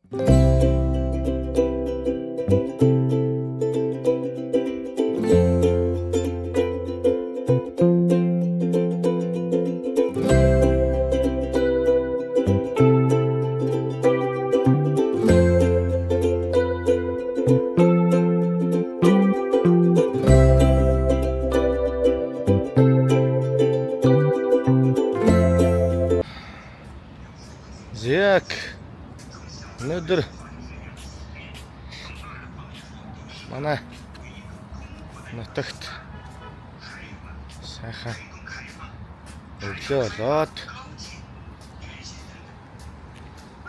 Яг өнөөдөр манай нутагт сайхан өглөө болоод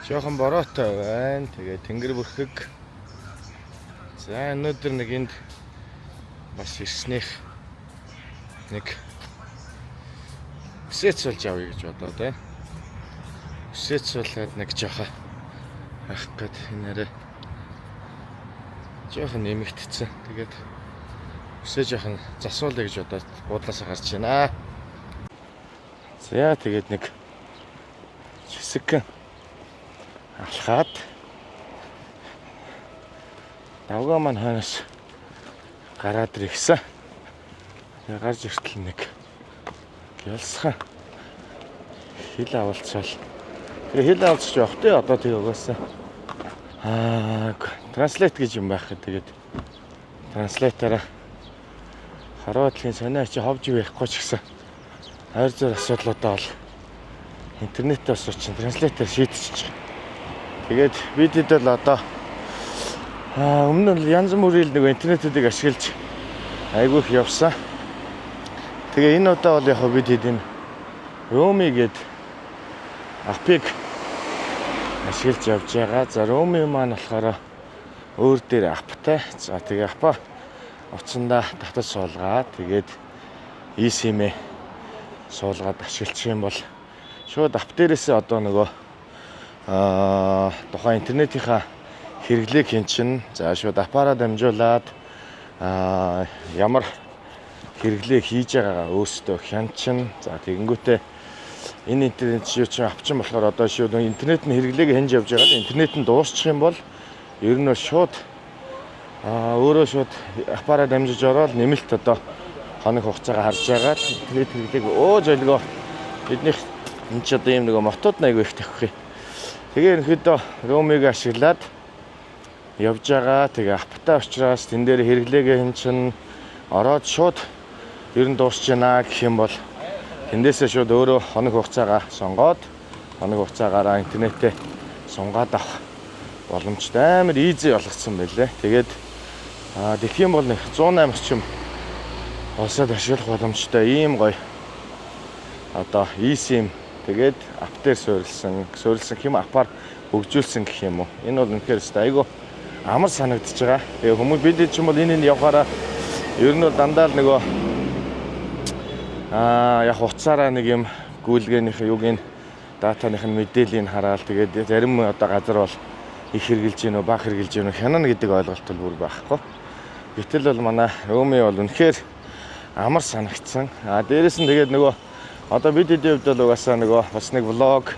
жоохон бороотой байна. Тэгээ тэнгэр бүрхэг. За өнөөдөр нэг энд бас ирснэх нэг үсээц болж авъя гэж бодоод байна. Үсээцүүлээд нэг жоохон авах гээд энээрээ жоохон нэмэгдсэн. Тэгээд үсээ жоохон засуулъя гэж бодоод буудлаасаа гарч байна. За тэгээд нэг хэсэг алхаад давгаа маань хойноос гараад ирсэн. Тэгээд гарч иртэл нэг ялсхан хил авалцвал хил авалцж явах тий одоо тэг угаасаа транслейт гэж юм байх. Тэгээд транслейтараа харуудлын сонио чи ховж байхгүй ч гэсэн хайр зүйр асуудлуудаа бол интернетээс очин транслейтер шийдчихэж байгаа. Тэгээд бидэд л одоо өмнө нь янз бүрийн нэг интернетүүдийг ашиглаж айгүйх явсан. Тэгээ энэ удаа бол яг бид хэд энэ Romi гэдэг апыг ашиглаж явж байгаа. За Romi маань болохоор өөр дээр аптай. За тэгээ апа утсандаа татаж суулгаад тэгээд eSIM-ээ суулгаад ашиглах юм бол шууд ап дээрээсээ одоо нөгөө тухайн интернетийнхаа хэрэглээг хийн чинь за шууд апаараа дамжуулаад ямар хэрэглээ хийж байгаагаа өөрсдөө хянчин. За тэгэнгүүтээ энэ интернет чинь авчин болохоор одоо шууд интернет нь хэрэглээг хянж явж байгаа. Интернет нь дуусчих юм бол ер нь шууд өөрөө шууд апаараа дамжиж ороод нэмэлт одоо хоног хугацаагаа харж байгаа л интернет хэрэглээг золгоо биднийх энэ ч одоо юм нэг мотод найг их тавих юм. Тэгээ ерөнхийдөө Romi-г ашиглаад явж байгаа. Тэгээ аптай учраас тэн дээр хэрэглээгээ хянчин ороод шууд ер нь дуусч байна гэх юм бол тэндээсээ шууд өөрөө хоног хугацаагаа сонгоод хоног хугацаагаараа интернетээ сунгаад авах боломжтой амар easy болгоцсон байлээ. Тэгээд тэгэх юм бол 108 орчим улсад ашиглах боломжтой ийм гоё одоо eSIM тэгээд ап дээр суурилсан хэм апаар хөгжүүлсэн гэх юм уу. Энэ бол үнэхээр айгүй амар санагдчихж байгаа. Тэгээ хүмүүс бид ч юм бол энэ явахаараа ер нь бол дандаа л нөгөө яг хуцаараа нэг юм гүйлгээнийх юугийн датаных нь мэдээллийг хараад тэгээд зарим одоо газар бол их хэрглэж гинөө баг хэрглэж гинөө хянана гэдэг ойлголт бол бүр байхгүй. Гэтэл бол манай Romi бол үнэхээр амар санагдсан. Дээрээс нь тэгээд нөгөө одоо бид хэдийн хувьд бол угаасаа нөгөө бас нэг влог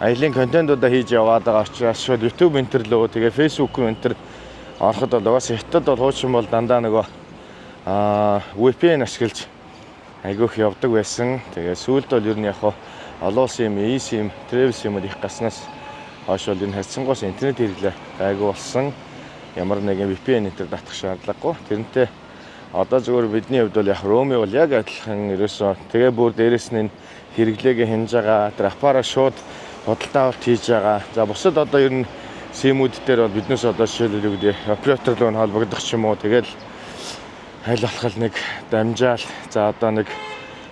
аялын контентуудаа хийж яваад байгаа учраас шууд YouTube энтер лөө тэгээ Facebook руу энтер ороход бол угаасаа хятад бол хуучин бол дандаа нөгөө VPN ашиглаж айгүйх явдаг байсан. Тэгээ сүүлд бол ер нь яг олон улсын eSIM, travel SIM-д их гаснаас хойш бол энэ харьцангуйс интернет хэрэглээ айгүй болсон. Ямар нэгэн VPN энтер татах шаардлагагүй. Тэрнтэй одоо зөвхөн бидний хувьд бол яг Romi бол яг адилхан ерөөсөө тэгээ бүр дээрэс нь хэрэглээгээ хянж байгаа. Тэр апаараа шууд худалдаа авалт хийж байгаа. За бусад одоо ер нь SIM-үүд дээр бол биднээс одоо жишээлбэл юу гэдэг оператор руу холбогдох ч юм уу. Тэгэл аль болох нэг дамжаал за одоо нэг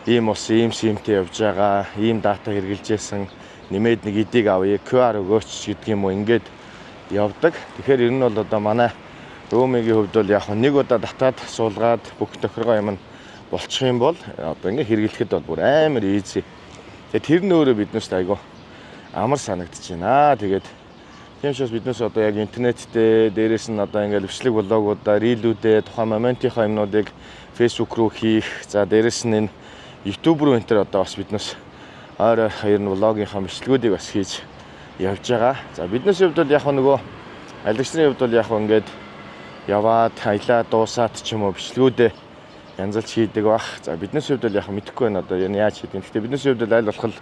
ийм ус ийм SIM-тэй явж байгаа. Ийм дата хэрэгжилжсэн нэмээд нэг эдийг авъя, QR өгөөч гэдэг юм уу ингээд явдаг. Тэгэхээр ер нь бол одоо манай Romi-гийн хувьд бол яг нэг удаа татаад суулгаад бүх тохиргоо юм болчих юм бол одоо ингээ хэрэглэхэд бол бүр амар easy. Тэгээд тэр нь өөрөө биднээс айгүй амар санагдаж байна. Тэгээд тийм учраас биднээс одоо яг интернеттэй дээрээс нь одоо ингээ өвчлөг блогуудаа, рилүүдээ, тухайн моментийнхаа юмнуудыг Facebook руу хийх. За дээрээс нь энэ YouTube руу энтер одоо бас биднээс ойр хоёр нь блогийнхаа бичлэгүүдийг бас хийж явж байгаа. За биднээс хувьд бол яг нөгөө алигчны хувьд бол яг ингээд яваад хаялаа дуусаад ч юм уу бичлгүүдээ янзалж хийдэг бах. За биднээс хувьд бол яг мэдэхгүй байна одоо яаж хийдэг. Гэхдээ биднээс хувьд бол аль болох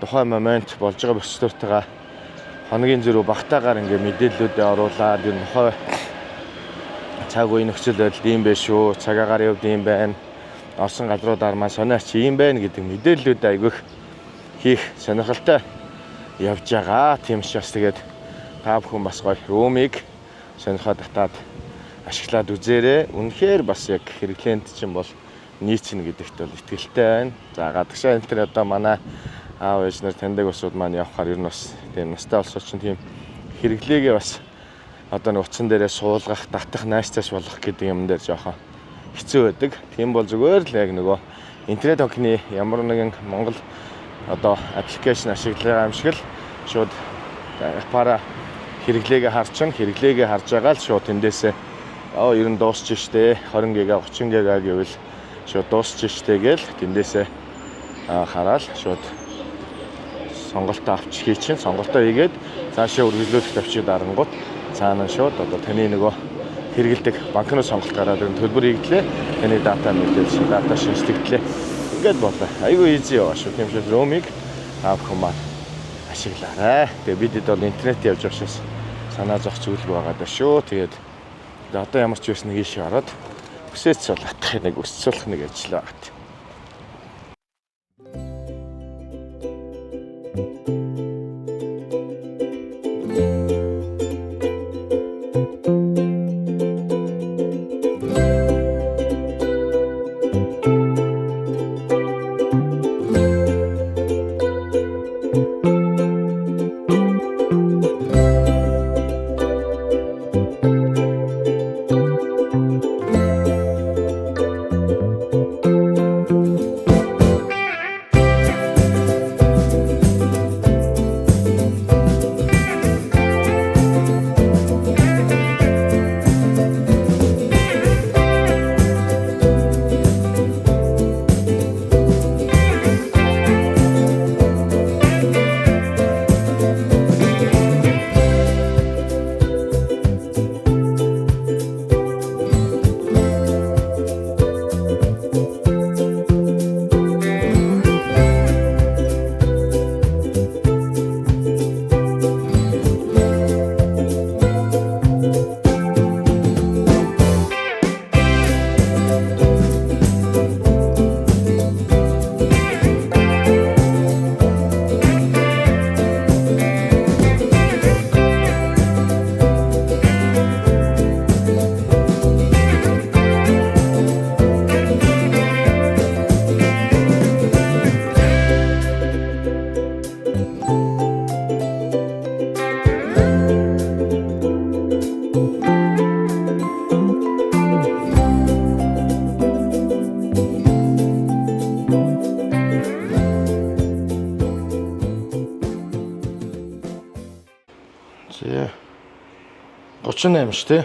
тухайн момент болж байгаа бөцлөртөйгээ хоногийн зөрүү багтаагаар ингээ мэдээллүүдээ оруулаад энэ нохой цаг үеийн нөхцөл байдал ийм байх шүү. Цагаагаар явд ийм байна. Орсон газруудаар маань сониач ийм байна гэдэг мэдээллүүд айгүйх хийх сонирхолтой явж байгаа. Тийм ч бас тэгээд та бүхэн бас гоё румыг сонирхоод татаад ашиглаад үзээрэй. Үнэхээр бас яг хэрэглээнд чинь бол нийцнэ гэдэгт бол итгэлтэй байна. За гадагшаа энэ төр одоо манай аав ээж нар таньдаг усуд маань явахаар ер нь бас тийм настай олсоо чинь тийм хэрэглээгээ бас одоо нэг утсан дээрээ суулгах, татах, найстаас болох гэдэг юм дээр жоохон хэцүү байдаг. Тийм бол зүгээр л яг нөгөө интернет банкны ямар нэгэн Монгол одоо аппликейшн ашиглаа юм шиг л шууд аппара хэрэглээгээ харж байгаа л шууд тэндээсээ ер нь дуусч штэ 20 ГБ 30 ГБ гэвэл шууд дуусч штэ гээл тэндээсээ хараад шууд сонголтоо авч хийчин сонголтоо хийгээд цаашаа үргэлжлүүлэх тавчид дарангууд цаана шууд одоо таны нөгөө хэрэгэлдэг банкны сонголт гараад ирэн төлбөр хийгдлээ таны дата мэдээлэл дата шинжлэгдлээ ингээд болоо айгүй easy яваа шүү тийм шүү румыг авах юм ашиглаарай. Тэгээ бидэд бол интернет явж байгаашаас санаа зовх зүйл байгаа даа шүү. Тэгээд одоо ямар ч байсан нэг ийшээ ороод өсөөц бол атах нэг өсцүүлэх нэг ажил байгаа. За 38 шүү дээ.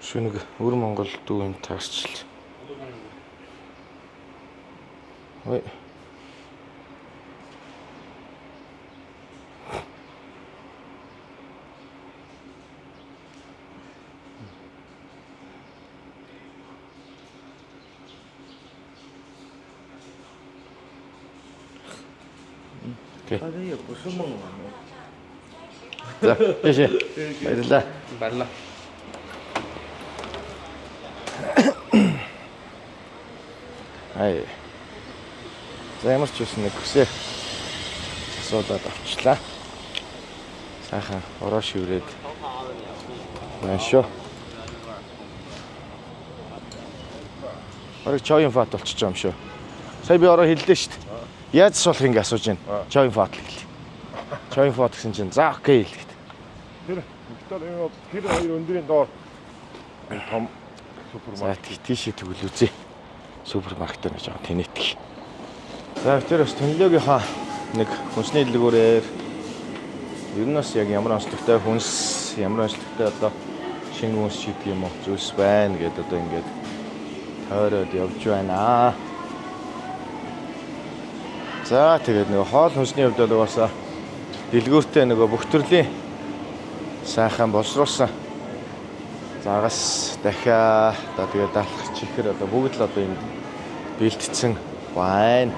Шүнэг өр Монгол дүүн таарчлаа. Ой. 아니, 무슨 먹는 거야? 자, 예시. 바이들라. 말라. Ай. За ямар ч үсэн нэг хүсээ асуудаад авчлаа. Сайхан ороо шиврээд наашо. Орог чойн фат болчих юм шүү. Сая би ороо хэллээ шүү дээ. Яаж болох ингэ асууж байна. Чойн фат л гэлээ. Чойн фат гэсэн чинь за окей л гэдэг. Тэр хоёр өндөрийн доор том супермаркет. За тийшээ тэгвэл үзье. Супермаркет гэж байгаа тэнэтг. За тэр бас тонлогийнхаа нэг хүнсний дэлгүүрээр ер нь бас яг ямар онцлогтой хүнс, ямар онцлогтой одоо шинэ хүнс шиг юм уу зүйлс байна гэдэг одоо ингээд тойроод явж байна. За тэгээд нөгөө хоол хүнсний хувьд бол угаасаа дэлгүүртээ нөгөө бүх төрлийн сайхан боловсруулсан. Загас дахиа одоо тэгээд далах чихэр одоо бүгд л одоо энд бэлтцсэн байна.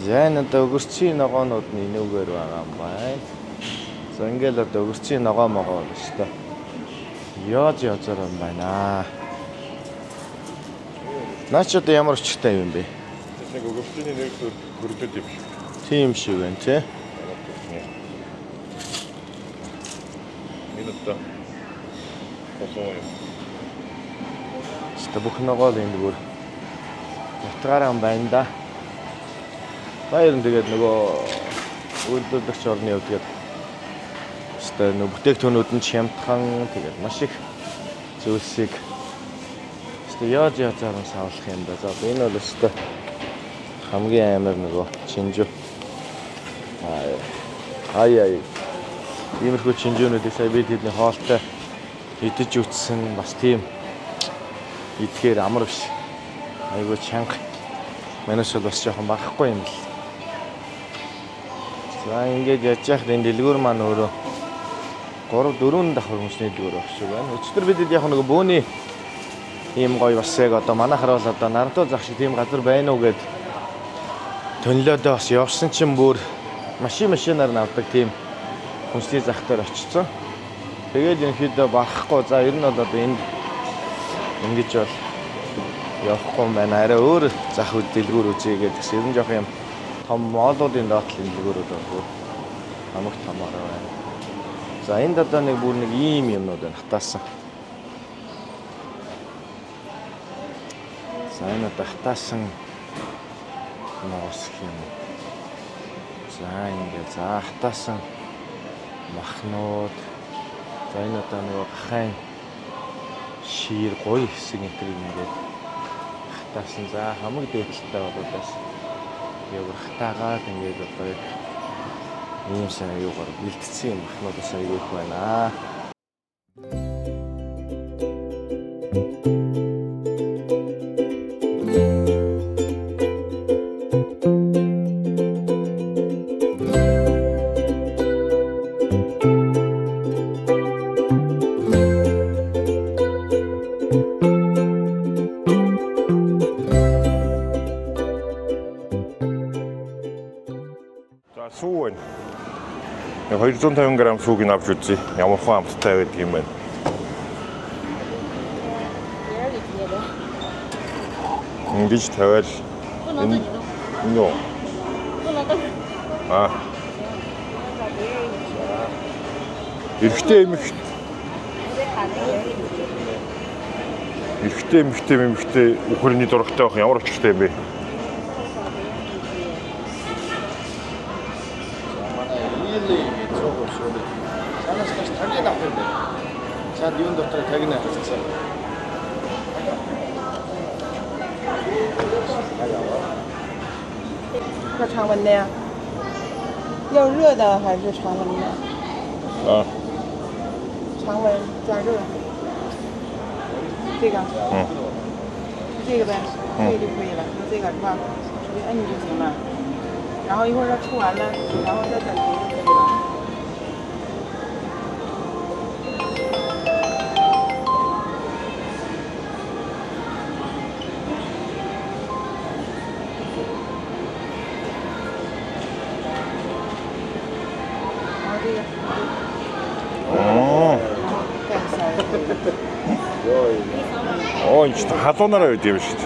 За энэ одоо өгөрцийн ногоонууд нь энүүгээр байгаа юм байна. За ингээл одоо өгөрцийн ногоо могоо өстой. Яаж язаар юм байна. Наач одоо ямар өчтэй юм бэ? Нэг өгөрчний нэг хөргөд юм шиг. Тийм шиг байна тий. Минутта. Посоо юм. Ста бүх ногоо л энд бүр ятгаараа байна да. Баяр нь тэгээд нөгөө үйлдвэрлэгч орны хувьд тэгээд ста нөгөө бүтээгдэхүүнүүд нь хямдхан тэгээд маш их зүйлсийг ста яаж язаар нь савлах юм да. За энэ бол ста хамгийн амар нөгөө чинжүү. Ай. Иймэрхүү чинжүүнүүдийг сая бид тэдний хоолтой идэж үтсэн бас тийм идэхээр амар биш. Айгуу чанга. Манайс бол бас жоохон багахгүй юм л. За ингээд яаж яах энэ дэлгүүр маань өөрөө 3-4 давхар хүмүүсний дэлгүүр байх шиг байна. Өчтөр бид яг нэг бөөний ийм гоё бас яг одоо манайхаар бол одоо Нардуу зах шиг тийм газар байна уу гэд төнлөөдөө бас явсан чинь бүр машинаар навдаг тийм хүнсний зах дээр очсон. Тэгээд ерөнхийдөө багахгүй. За ер нь бол одоо энд ингэж бол явахгүй юм байна. Арай өөр зах дэлгүүр үзье гэдэг. Ер нь жоох юм том моолуудын доотлын дэлгүүрүүд байна. Хамаг томоор байна. За энд одоо нэг бүр нэг ийм юмнууд байна. Хатаасан. За энэ одоо хатаасан моос юм. За ингээд за хатаасан махнууд. За энэ одоо нэг гахайн шир гоё хэсэг энтрийг ингээд хатаасан. За хамаг дээдлэлтэй болоодаас яврахтаагаад ингээд одоо яг ийм сайн аюугаар бэлтцсэн юм махнуудаас аюу их байна. Сүү байна. 250 г сүүг нь авч үзье. Ямар хон амттай байдаг юм бэ? Ингэж тавиал. Нөө. Эрэгтэй эмэгтэй үхэрний дурагтай байх ямар очтой юм бэ? Чад юун дотор тагна хэлсэн.这常温的呀？要热的还是常温的？常温加热。这个？这个呗，这个就可以了。就这个是吧？直接摁就行了。然后一会儿它出完了，然后再等就可以了。이제 하도나라 어디 있지?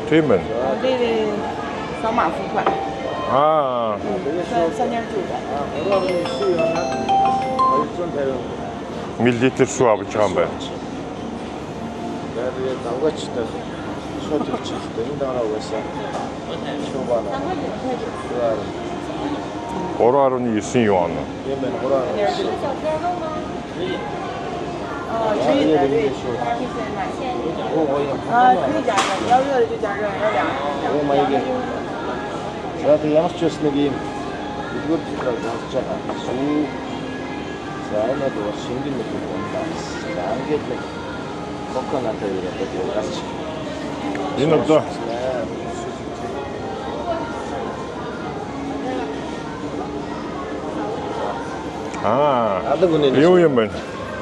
되면.这个扫码付款。三件住的。밀리터 수 아버지 한 번. 내가 나가치다 쇼트 치즈 된다라고 했어. 초반에. 오라로니 있으니 요하나. 얘는 오라로. 可以的，对，可以加热，要热的就加热，要凉的。 За тэг ямар ч бас нэг юм дэлгүүр зүйлээр сонсож байгаа. Сүү. За энэ бол шингэн нэг юм байна. За ингээд нэг Coconut гэдэг гарч. Энэ одоо Алаг үнэ. юу юм бэ?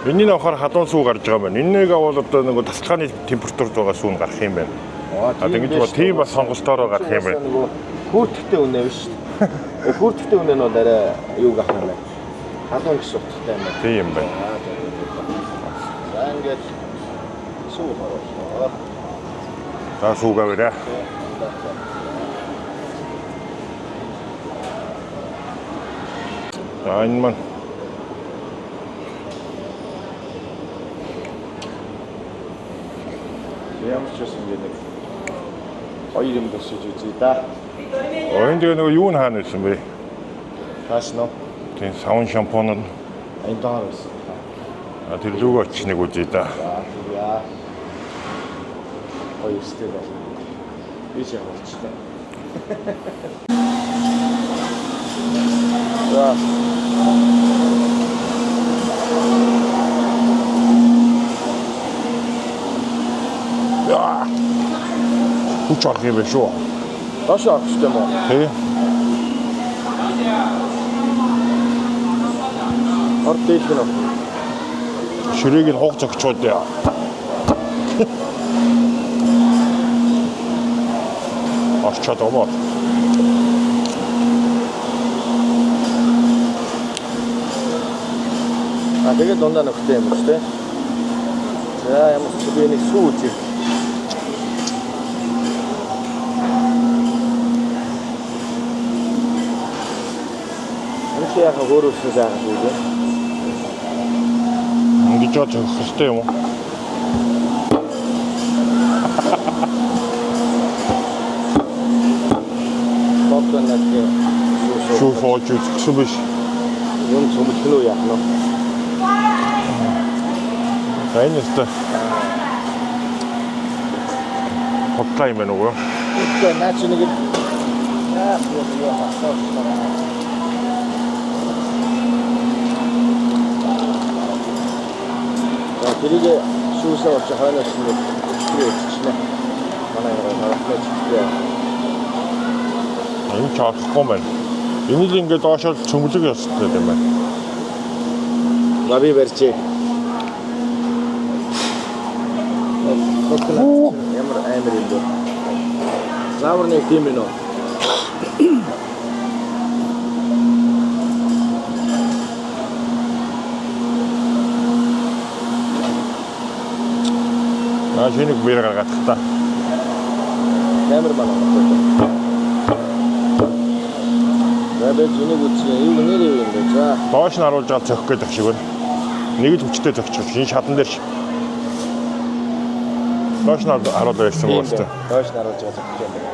Энэний авахаар хадуун сүү гарч байгаа байна. Энэнийг авал одоо нэг тасалгааны температурд байгаа сүү гарах юм байна. Ингэж бол тийм бас сонголтоор гарах юм байна. Хүүртгтэй үнэ биш. Хүүртгтэй үнэ нь бол арай юу гах юм бэ? Халуун гис утгатай юм байна. Тийм юм байна. За ингээд сүү хараа. За сүүгээ бэрэ. За энэ маань Ямар ч юм ингээд нэг хоёр юм босож үзье да. энэ тэгээ нэг юу н хаана байсан бэ? Тааш нөө. Тийм савн шампунь нь Энэ доор байсан. тэр лүг очих нэг үзье да. За яа. Хоёр сте бол. Би ч явуулчихлаа. За. Яа. Хүч арах юм бэ шүү. Доош орох хэрэгтэй юм уу? Тий. Орд дийлэх нь. Ширийг нь хуух зогчоод яа. Орчоод овоо. Тэгээд дундаа нөхтэй юм шүү дээ. За ямар ч би нэг сүү үзье. Яг өөрөөсөө заах үү? Ингэж явах хэрэгтэй юм уу? Coconut Шүү фооч үзсэн биш. юм цомчлоо яах нь. Энэ өстө. Хотлаа юм байна уу? Тэгээд наач нэг яах вэ? тэрийг шүүсээ очиж хойноос нь хийчихнэ. Манай харахлаач тийм. Энэ ч арахгүй байна. Энийг ингээд доошоо цөмлөг ёстой юм байна. Лаби барьчих. Ямар амар юм бэ? Заавар нэг тийм ээ нөө. Шинийг бээр гаргах та. Камер байна. Бабэ чиний үчиг юу нэр юм бэ? За. Доош нь харуулж аваад зөхөх гэдэг шиг байна. Нэг л хүчтэй зөхчих. Энэ шатан дээр. Доош нь харуулж байсан юм байна. Доош нь харуулж байгаа зөхөх юм байна.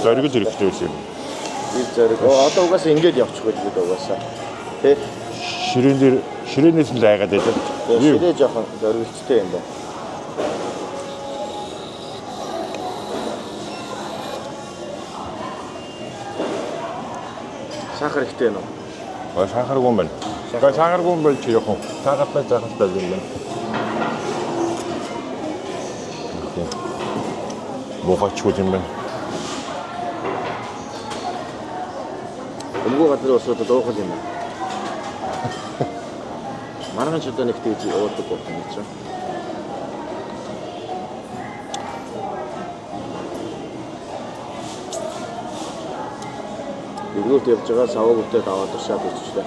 Зориг хэрэгтэй байсан юм. Би зориг. Одоо угаасаа ингэж явчих байлгүй угаасаа. Тэ? Ширээнээс нь лайгаад байдаг. Ширээ жоохон зоригчтэй юм байна. Сахар ихтэй нөө. Сахаргүй юм байна. Сахаргүй юм бол чи явах уу? Сахартай захалтай юм байна. Мохачгүй юм байна. Өмгөө гадар усууд доохол юм байна. Маргаан ч одоо нэг тийж уудаг болох юм чинь. Игнут явж байгаа саваг үтээд аваад уршаад өччлээ.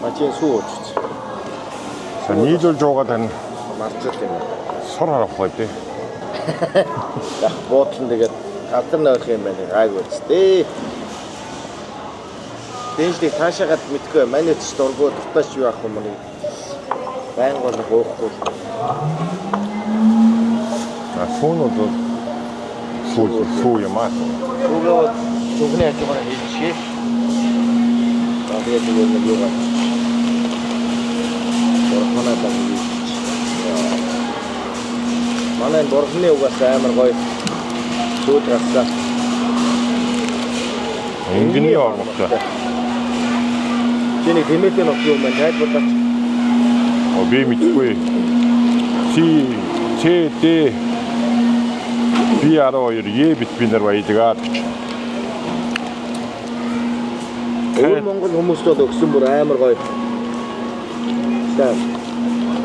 Мачин суу ууч. Нийлүүлж уугаад тань Марцал юм. сур харах бай тээ. Яг буудлын тэгээд гадар нойрох юм байна. Гайгүй ч тээ. Дэнжлийг таашаагаад мэдгүй. Манай ч дургуу дуртаач юу ах юм бэ? Байн гол уухгүй. Сүүн бол сүү юм аа. Сүүгээ зүгний ачаагаар хийчихээ. Тэгээд нэг юу гэх. Борхоноо даа. Манай борхны угаасаа амар гоё сүүд гарсан. Ингэний ормогтой. Чиний тэмээтэй нөх юм байна. Тайлбарлаач. Би мэдгүй. CD B12 Е витаминаар баялгаад гэж. Өөр Монгол хүмүүст бол өгсөн бүр амар гоё.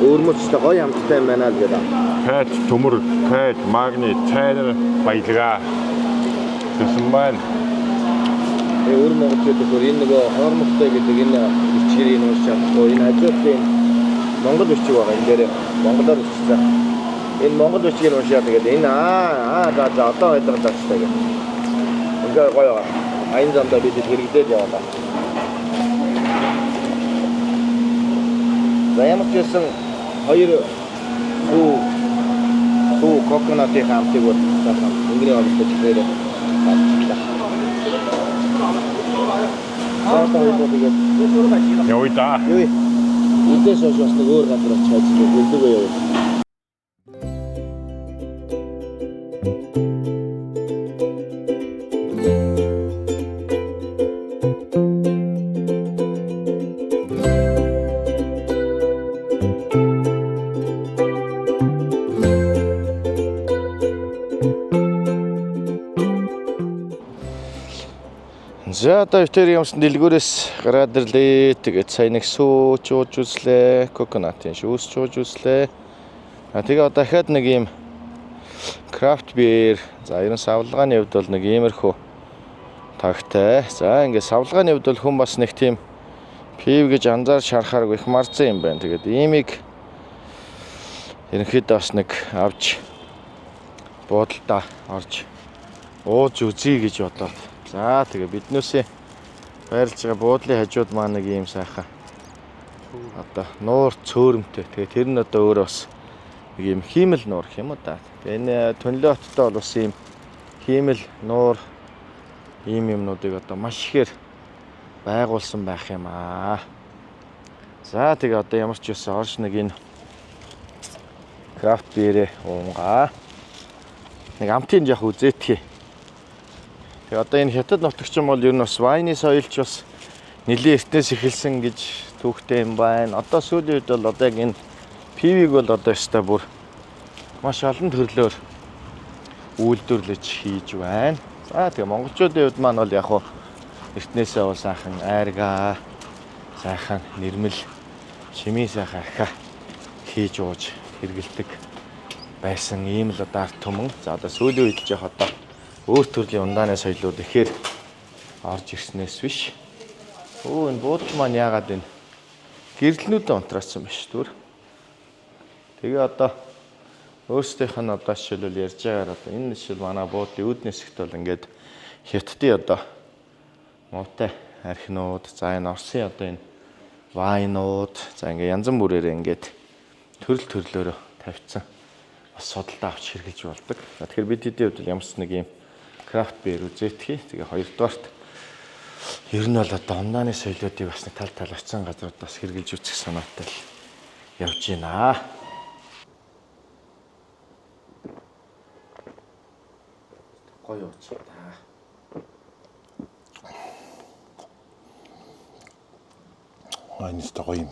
Өөрмөчтэй гоё амттай юм байна л гэдэг. Калц, төмөр, калц, магний, цайнаар баялгаа. Гэсэн маань. Өөр Монголчууд өөр энэ нөгөө хормогтой гэдэг энэ бичгийг уншиж чадахгүй. Энэ хажуудын Монгол бичиг байгаа энэ дээр монголоор бичсэн. Энэ монгол бичгийг уншаад тэгээд энэ за одоо ойлгож таатай гэх. Ингээ гоё. Айн замдаа бид хэрэгдээд яваа. За ямар ч байсан хоёр хүү коконатын хамтыг бол өнгөрийн орлогч дээр батлаа. Явъя да. Үдээс хойш бас нэг өөр газар очиж ажиллах үлдээгээ явуул. За одоо өвтөр юмсан дэлгүүрээс гараад ирлээ. Тэгээд сайн нэг сүү жууж үзлээ. Коконатын шүүс жууж үзлээ. Тэгээ дахиад нэг юм крафт биер. За ерөн савлгааны хувьд бол нэг иймэрхүү тагтай. За ингээд савлгааны хувьд бол хүн бас нэг тийм пив гэж анзаарч харахаар их марцсан юм байна. Тэгээд иймийг ерөнхийдөө бас нэг авч буудалдаа орж ууж үзье гэж бодлоо. За тэгээ биднээсээ байрлаж байгаа буудлын хажууд маань нэг юм сайхан одоо нуур цөөрөмтэй. Тэгээ тэр нь одоо өөрөө бас нэг юм хиймэл нуур гэх юм уу да. Тэгээ энэ Төнлөө хоттой бол бас ийм хиймэл нуур ийм юмнуудыг одоо маш ихээр байгуулсан байх юм аа. За тэгээ одоо ямар ч байсан орж нэг энэ крафт биерээ уунгаа. Нэг амтын яг үзээтгэе. Тэгээ одоо энэ хятад нутагч юм бол ер нь бас вайны соёлч бас нэлийн эртнээс эхэлсэн гэж түүхтэй юм байна. Одоо сүүлийн үед бол одоо яг энэ пивийг бол одоо өстой бүр маш олон төрлөөр үйлдвэрлэж хийж байна. За тэгээ монголчуудын хувьд маань бол яг хуу эртнээсээ бол сайхан айргаа, сайхан нэрмэл, чимээ сайхан архиа хийж ууж хэргэлдэг байсан ийм л одоо арт түмэн. За одоо сүүлийн үед яг одоо өөр төрлийн ундааны соёлууд ихээр орж ирснээс биш. Энэ буудал маань яагаад энэ гэрлэнүүдээ унтраасан биш түр. Тэгээ одоо өөрсдийнх нь одоо жишээлбэл ярьж байгаагаар одоо энэ жишээл манай буудлын үүднээс ихт бол ингээд хятадын одоо муутай архинууд, за энэ Оросын одоо энэ вайнууд, за ингээд янз бүрээр ингээд төрөл төрлөөрөө тавьсан бас судалдаа авч хэрглэж болдог. Тэгэхээр бид хэдийн хувьд ямар ч нэг юм крафт биер үзээтгэе. Тэгээ хоёрдугаарт ер нь бол одоо ундааны соёлоодыг бас нэг тал очсон газрууд бас хэрглэж үзэх санаатай л явж байна. Гоё ууч та. Айнс гоё юм.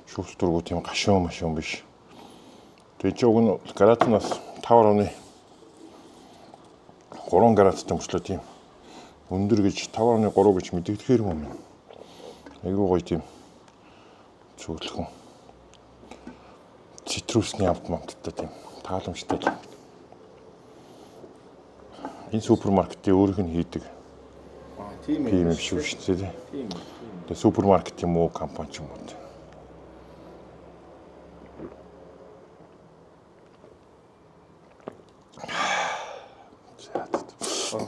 Шүүс дургу тийм гашуун машуун биш. Тэгээ чи уг нь градуснаас 5.3 градустай мөчлөө тийм өндөр гэж 5.3 гэж мэдэгдэхээр юм байна. Айгуу гоё тийм цөөлхөн цитрусны амттай тийм тааламжтай. Энэ супермаркетын өөрийнх нь хийдэг. Тийм юм шүү дээ. Тийм. Тэгээ супермаркет юм уу компани ч юм уу.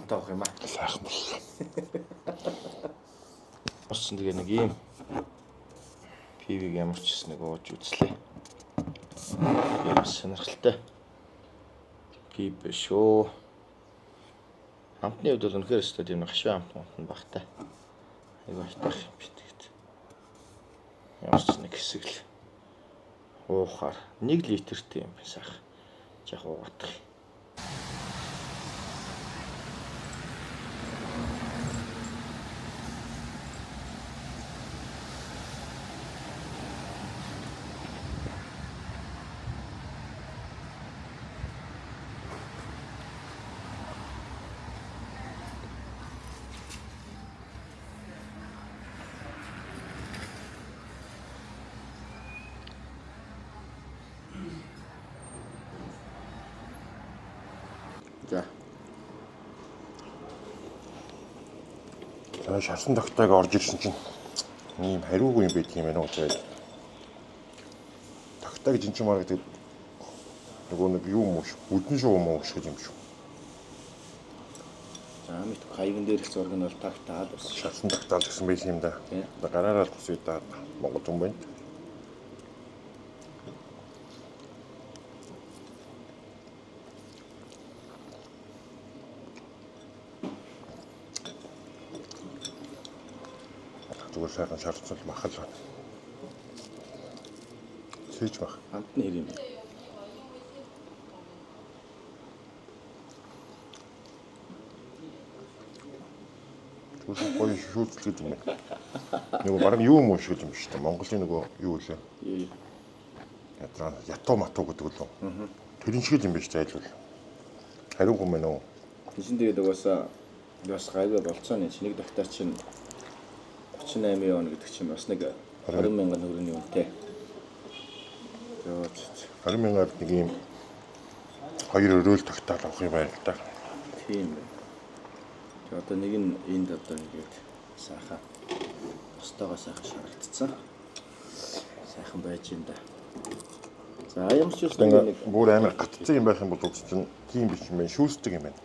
Таах юм аа. Сайхан боллоо. Боссон тэгээ нэг юм пивиг ямар ч гэсэн нэг ууж үзлээ. Ямар сонирхолтой пив биш үү. Амтны хувьд бол үнэхээр өстой тийм гашуун амт багтай. Айгу айтах юм битгийт. Ямар ч нэг хэсэг л уухаар 1 литртэй юм сайхан. Яг уугах. За шарсан тогтойг орж ирсэн чинь ийм хариугүй юм байдаг юм байна уу гэж. Тогтой гэж энэ ч маа гэдэг нөгөө нэг юу юм уу? Бүдэн шуу юм уу шиг юм шүү. За мэд хаягн дээр их зураг нь бол тагтаад бас Шарсан тогтоол гэсэн байсан юм да. Тийм. Гараараа л тус удаа Монгол хүн байна. Зүгээр сайхан шарцсан махал байна. Сэж мах. хамт нь хэр юм бэ? Зүгээр гоё шүүцлэг юм байна. Нөгөө бараг юу юм уу шиг юм шүү дээ. Монголын нөгөө юу вэ? Ятраа ятуу матуу гэдэг л үү? Тэрэн шиг юм байна шүү дээ айлбал. Хариугүй юм байна уу? Тэшин тэгээд угаасаа бас гайгүй болцоо нэг нэг доктор чинь 38 он гэдэг чинь бас нэг 20 мянган төгрөгийн үнэтэй. Тэгээд 20 мянгаар нэг юм хоёр өрөөл тогтоол авах юм байна л да. тийм байна. Тэгээд одоо нэг нь энд одоо ингээд сайхан остоогоо сайхан шаргалтцсан. Сайхан байж юм да. За ямар ч үс нэг Бүр амар гатцсан юм байх юм бол үгс чинь тийм биш юм байна. Шүүсдэг юм байна.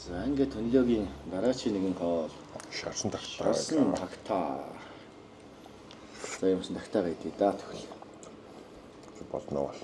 За ингээд тонлогийн дараачийн нэгэн хоол Шарсан тогтоол. шарсан тагтаа. За юмсан тагтаа гэдэг да тэгвэл. Болно бол.